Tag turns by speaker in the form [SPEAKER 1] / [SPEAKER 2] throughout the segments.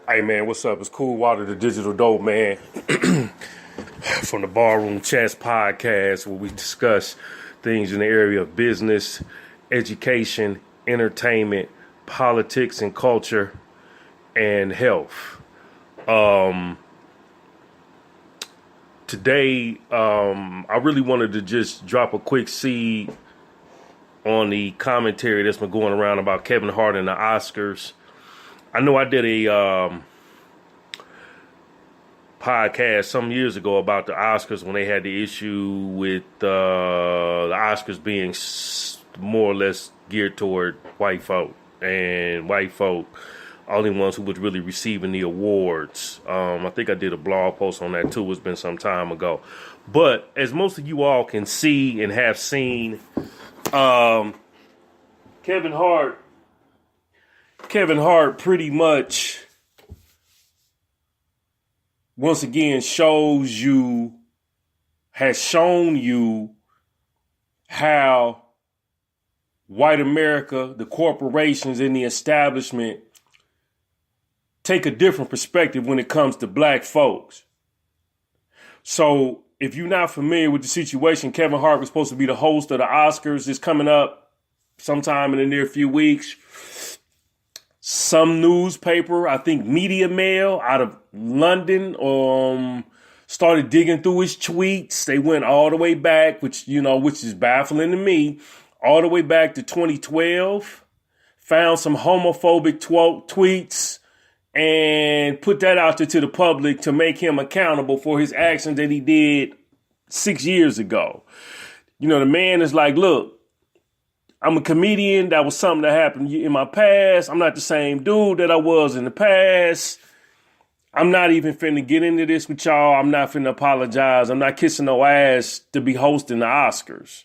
[SPEAKER 1] Hey man, what's up? It's Cool Water, the Digital Dope Man, from the Barroom Chats podcast, where we discuss things in the area of business, education, entertainment, politics and culture, and health. Today, I really wanted to just drop a quick seed on the commentary that's been going around about Kevin Hart and the Oscars. I know I did a podcast some years ago about the Oscars when they had the issue with the Oscars being more or less geared toward white folk, and white folk only ones who was really receiving the awards. I think I did a blog post on that too. It's been some time ago. But as most of you all can see and have seen, Kevin Hart pretty much, once again, has shown you how white America, the corporations and the establishment, take a different perspective when it comes to black folks. So if you're not familiar with the situation, Kevin Hart was supposed to be the host of the Oscars. It's coming up sometime in the near few weeks. Some newspaper, I think Media Mail out of London, started digging through his tweets. They went all the way back, which is baffling to me, all the way back to 2012, found some homophobic tweets and put that out there to the public to make him accountable for his actions that he did 6 years ago. The man is like, look, I'm a comedian. That was something that happened in my past. I'm not the same dude that I was in the past. I'm not even finna get into this with y'all. I'm not finna apologize. I'm not kissing no ass to be hosting the Oscars.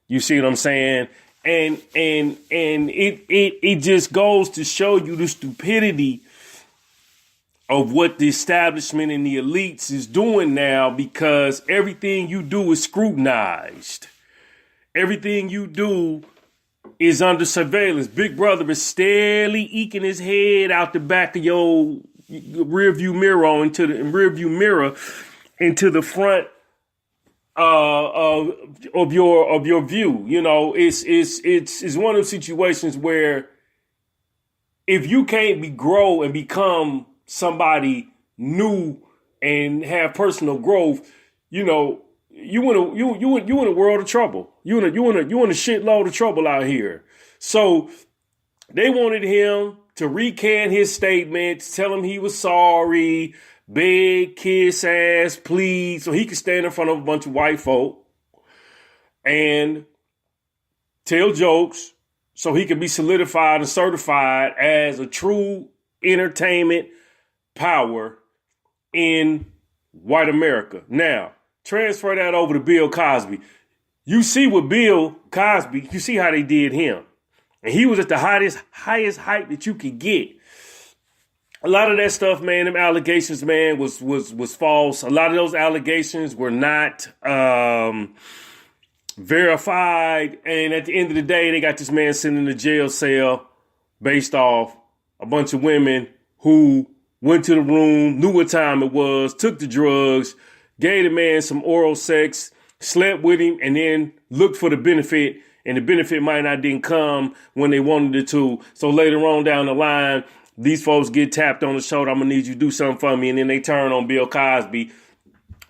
[SPEAKER 1] You see what I'm saying? And it just goes to show you the stupidity of what the establishment and the elites is doing now, because everything you do is scrutinized. Everything you do is under surveillance. Big Brother is steadily eking his head out the back of your rearview mirror into the front of your view. It's one of those situations where if you can't grow and become somebody new and have personal growth, you in a world of trouble. You in a shitload of trouble out here. So they wanted him to recant his statement, tell him he was sorry, beg, kiss ass, please, so he could stand in front of a bunch of white folk and tell jokes, so he could be solidified and certified as a true entertainment power in white America. Now, transfer that over to Bill Cosby. You see what Bill Cosby, you see how they did him. And he was at the highest height that you could get. A lot of that stuff, man, them allegations, man, was false. A lot of those allegations were not verified. And at the end of the day, they got this man sitting in a jail cell based off a bunch of women who went to the room, knew what time it was, took the drugs, gave the man some oral sex, slept with him, and then looked for the benefit, and the benefit might not didn't come when they wanted it to. So later on down the line, these folks get tapped on the shoulder, I'm going to need you to do something for me, and then they turn on Bill Cosby,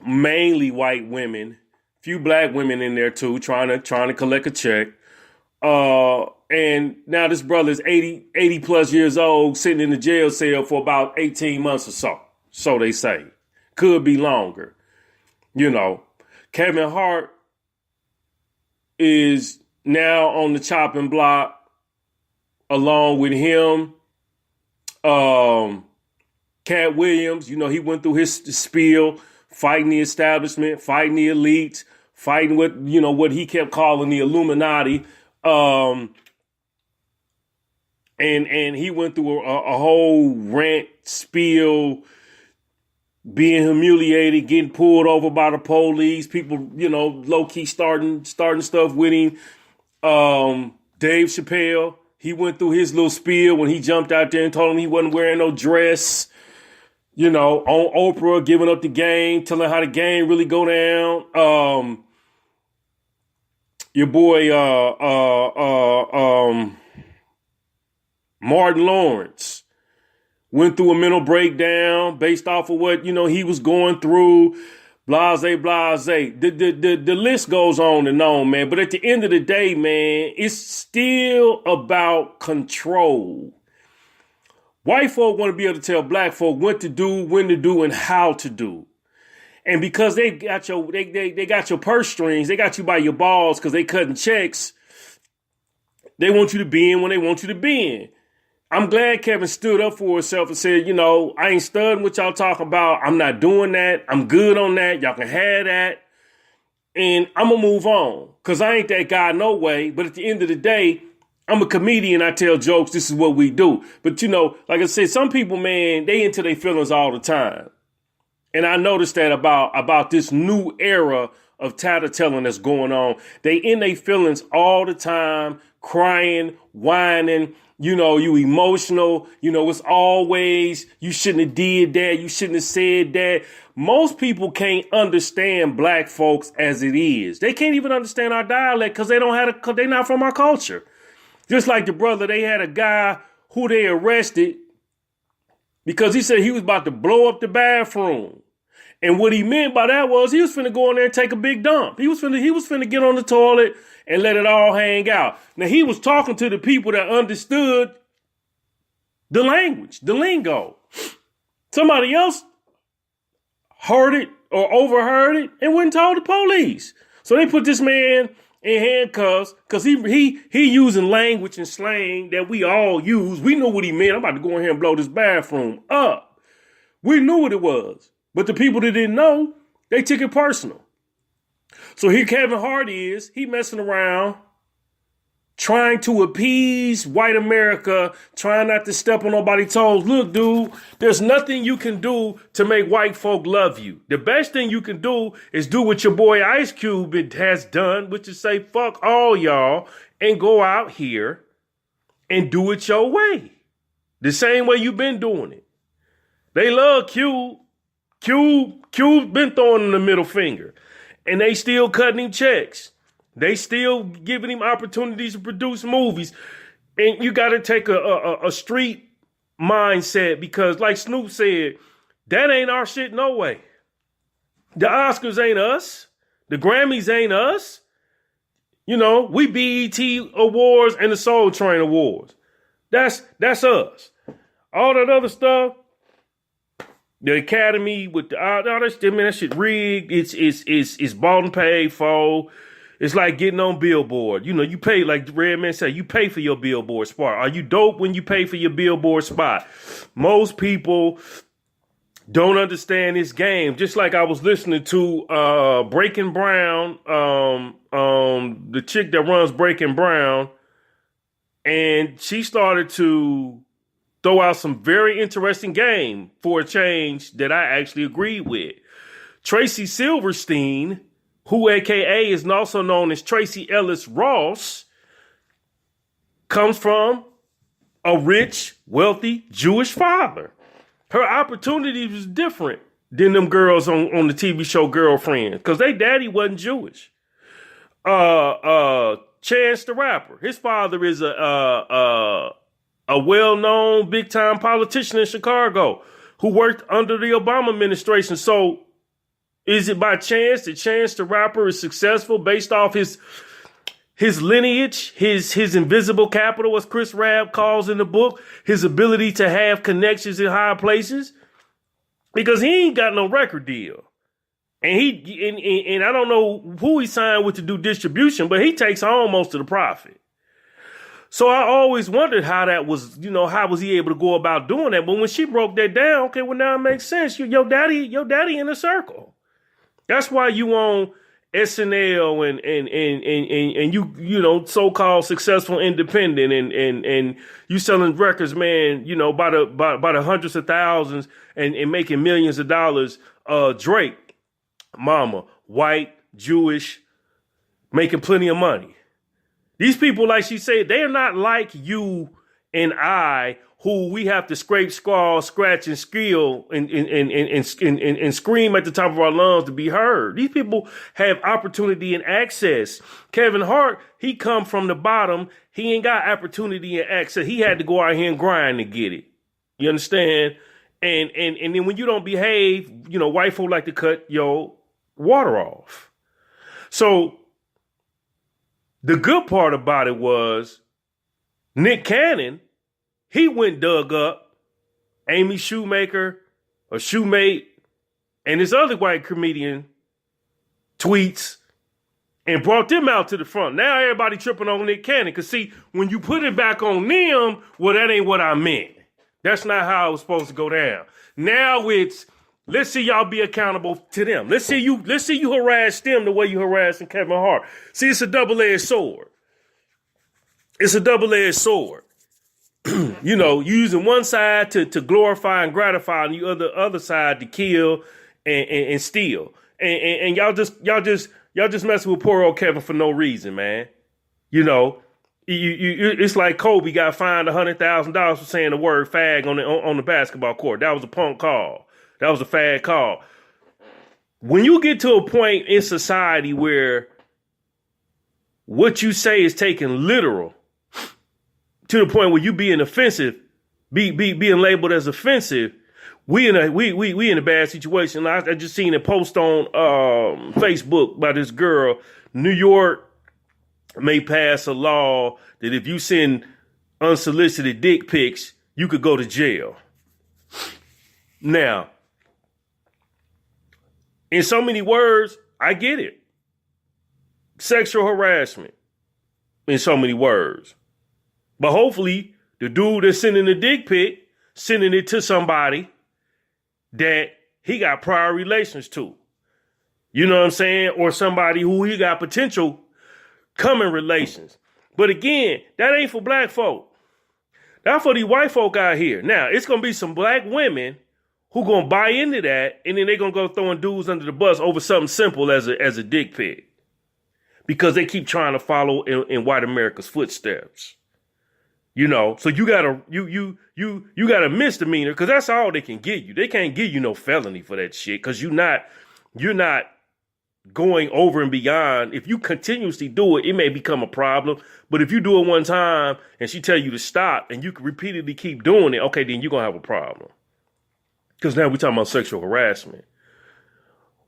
[SPEAKER 1] mainly white women, few black women in there too, trying to collect a check. And now this brother is 80 plus years old, sitting in the jail cell for about 18 months or so. So they say. Could be longer. Kevin Hart is now on the chopping block along with him. Cat Williams, he went through his spiel, fighting the establishment, fighting the elites, fighting what he kept calling the Illuminati. And he went through a whole rant, spiel, being humiliated, getting pulled over by the police, people, low key starting stuff with him. Dave Chappelle, He went through his little spiel when he jumped out there and told him he wasn't wearing no dress. You know, on Oprah, giving up the game, telling how the game really go down. Your boy, Martin Lawrence went through a mental breakdown based off of what, he was going through. Blase. The list goes on and on, man. But at the end of the day, man, it's still about control. White folk want to be able to tell black folk what to do, when to do, and how to do. And because they got your they got your purse strings, they got you by your balls because they cutting checks. They want you to be in when they want you to be in. I'm glad Kevin stood up for himself and said, I ain't studying what y'all talking about. I'm not doing that. I'm good on that. Y'all can have that. And I'm going to move on because I ain't that guy no way. But at the end of the day, I'm a comedian. I tell jokes. This is what we do. But, like I said, some people, man, they into their feelings all the time. And I noticed that about this new era of tattletelling that's going on. They in their feelings all the time, crying, whining. You emotional. It's always, you shouldn't have did that. You shouldn't have said that. Most people can't understand black folks as it is. They can't even understand our dialect because they're not from our culture. Just like the brother, they had a guy who they arrested because he said he was about to blow up the bathroom. And what he meant by that was he was finna go in there and take a big dump. He was finna get on the toilet and let it all hang out. Now he was talking to the people that understood the language, the lingo. Somebody else heard it or overheard it and went and told the police. So they put this man in handcuffs because he using language and slang that we all use. We knew what he meant. I'm about to go in here and blow this bathroom up. We knew what it was. But the people that didn't know, they took it personal. So here Kevin Hart is, he messing around, trying to appease white America, trying not to step on nobody's toes. Look, dude, there's nothing you can do to make white folk love you. The best thing you can do is do what your boy Ice Cube has done, which is say, fuck all y'all, and go out here and do it your way. The same way you've been doing it. They love Cube. Cube's been throwing him the middle finger. And they still cutting him checks. They still giving him opportunities to produce movies. And you got to take a street mindset because like Snoop said, that ain't our shit no way. The Oscars ain't us. The Grammys ain't us. We BET Awards and the Soul Train Awards. That's us. All that other stuff, the Academy with that shit rigged. It's bought and paid for. It's like getting on Billboard. You pay, like the Red Man said, you pay for your Billboard spot. Are you dope when you pay for your Billboard spot? Most people don't understand this game. Just like I was listening to Breaking Brown, the chick that runs Breaking Brown, and she started to throw out some very interesting game for a change that I actually agreed with. Tracy Silverstein, who AKA is also known as Tracy Ellis Ross, comes from a rich, wealthy Jewish father. Her opportunity was different than them girls on the TV show Girlfriend, because they daddy wasn't Jewish. Chance the Rapper, his father is a well-known big-time politician in Chicago who worked under the Obama administration. So is it by chance that Chance the Rapper is successful based off his lineage, his invisible capital, as Chris Rabb calls in the book, his ability to have connections in high places? Because he ain't got no record deal. And I don't know who he signed with to do distribution, but he takes home most of the profit. So I always wondered how that was, how was he able to go about doing that? But when she broke that down, okay, well, now it makes sense. Your daddy in a circle. That's why you on SNL and you so-called successful independent and you selling records, man, by the hundreds of thousands and making millions of dollars. Drake, mama, white, Jewish, making plenty of money. These people, like she said, they are not like you and I, who we have to scrape, scrawl, scratch, and squeal and scream at the top of our lungs to be heard. These people have opportunity and access. Kevin Hart, he come from the bottom. He ain't got opportunity and access. He had to go out here and grind to get it. You understand? And then when you don't behave, you know, white folk like to cut your water off. So the good part about it was Nick Cannon, he went dug up Amy Shoemaker or Shoemate and this other white comedian tweets and brought them out to the front. Now everybody tripping on Nick Cannon. Because see, when you put it back on them, well, that ain't what I meant. That's not how it was supposed to go down. Now it's, let's see y'all be accountable to them. Let's see you harass them the way you harassing Kevin Hart. See, it's a double-edged sword. It's a double-edged sword. You know, using one side to glorify and gratify, and the other side to kill and steal. And y'all just messing with poor old Kevin for no reason, man. You know, it's like Kobe got fined $100,000 for saying the word fag on the basketball court. That was a punk call. That was a fag call. When you get to a point in society where what you say is taken literal, to the point where you being offensive, being labeled as offensive, we in a bad situation. I just seen a post on Facebook by this girl. New York may pass a law that if you send unsolicited dick pics, you could go to jail. Now, in so many words, I get it. Sexual harassment, in so many words. But hopefully, the dude that's sending the dick pic, sending it to somebody that he got prior relations to. You know what I'm saying? Or somebody who he got potential coming relations. But again, that ain't for black folk. That's for these white folk out here. Now, it's going to be some black women who going to buy into that, and then they're going to go throwing dudes under the bus over something simple as a dick pic. Because they keep trying to follow in white America's footsteps. You know, so you got a misdemeanor, because that's all they can give you. They can't give you no felony for that shit, because you're not going over and beyond. If you continuously do it, it may become a problem. But if you do it one time and she tell you to stop and you can repeatedly keep doing it, okay, then you're going to have a problem. Because now we're talking about sexual harassment.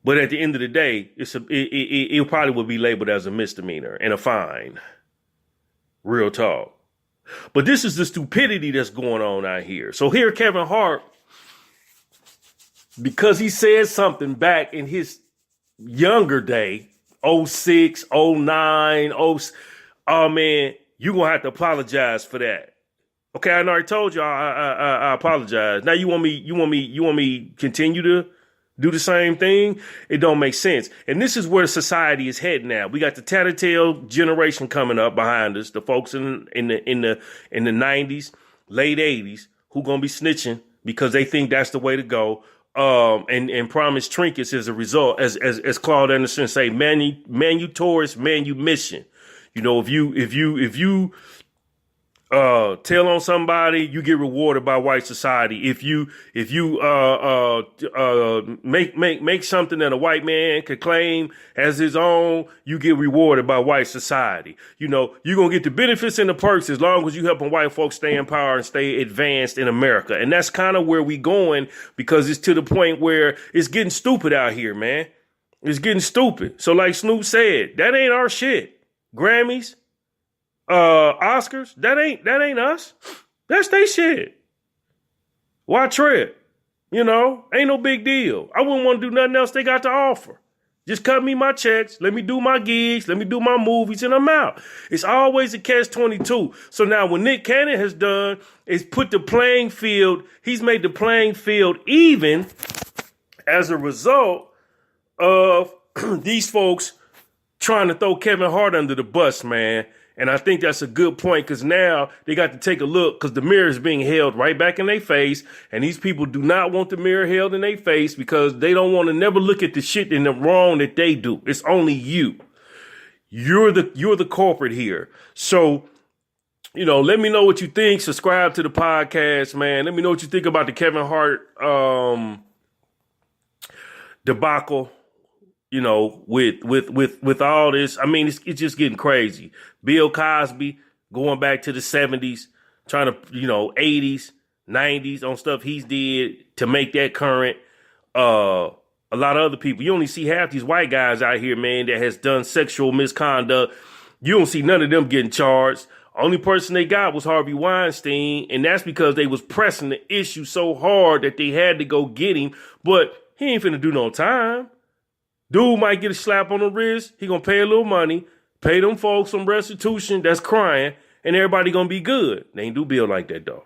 [SPEAKER 1] But at the end of the day, it probably would be labeled as a misdemeanor and a fine. Real talk. But this is the stupidity that's going on out here. So here, Kevin Hart, because he said something back in his younger day, 06, 09, oh man, you're going to have to apologize for that. Okay, I already told you I apologize. Now you want me continue to do the same thing? It don't make sense. And this is where society is heading now. We got the tattletale generation coming up behind us, the folks in the 90s, late 80s, who gonna be snitching because they think that's the way to go. And promise trinkets as a result, as Claude Anderson say, manu tourist, manu mission. You know, if you tell on somebody, you get rewarded by white society. If you make something that a white man could claim as his own, you get rewarded by white society. You know, you're going to get the benefits and the perks as long as you helping white folks stay in power and stay advanced in America. And that's kind of where we going, because it's to the point where it's getting stupid out here, man. It's getting stupid. So like Snoop said, that ain't our shit. Grammys, Oscars, that ain't us. That's they shit. Why trip? You know, ain't no big deal. I wouldn't want to do nothing else they got to offer. Just cut me my checks. Let me do my gigs. Let me do my movies, and I'm out. It's always a catch-22. So now what Nick Cannon has done is put the playing field. He's made the playing field even as a result of these folks trying to throw Kevin Hart under the bus, man. And I think that's a good point, because now they got to take a look, because the mirror is being held right back in their face. And these people do not want the mirror held in their face, because they don't want to never look at the shit and the wrong that they do. It's only you. You're the culprit here. So, let me know what you think. Subscribe to the podcast, man. Let me know what you think about the Kevin Hart debacle. With all this, I mean, it's just getting crazy. Bill Cosby going back to the 70s, trying to, 80s, 90s on stuff he's did to make that current. A lot of other people, you only see half these white guys out here, man, that has done sexual misconduct. You don't see none of them getting charged. Only person they got was Harvey Weinstein, and that's because they was pressing the issue so hard that they had to go get him. But he ain't finna do no time. Dude might get a slap on the wrist. He gonna pay a little money, pay them folks some restitution that's crying, and everybody gonna be good. They ain't do Bill like that, though.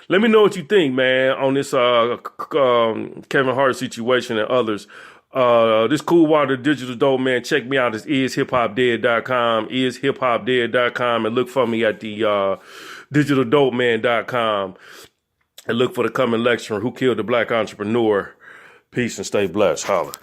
[SPEAKER 1] Let me know what you think, man, on this Kevin Hart situation and others. This Cool Water Digital Dope, man, check me out. It's ishiphopdead.com, ishiphopdead.com, and look for me at the digitaldopeman.com, and look for the coming lecture, Who Killed the Black Entrepreneur. Peace and stay blessed. Holla.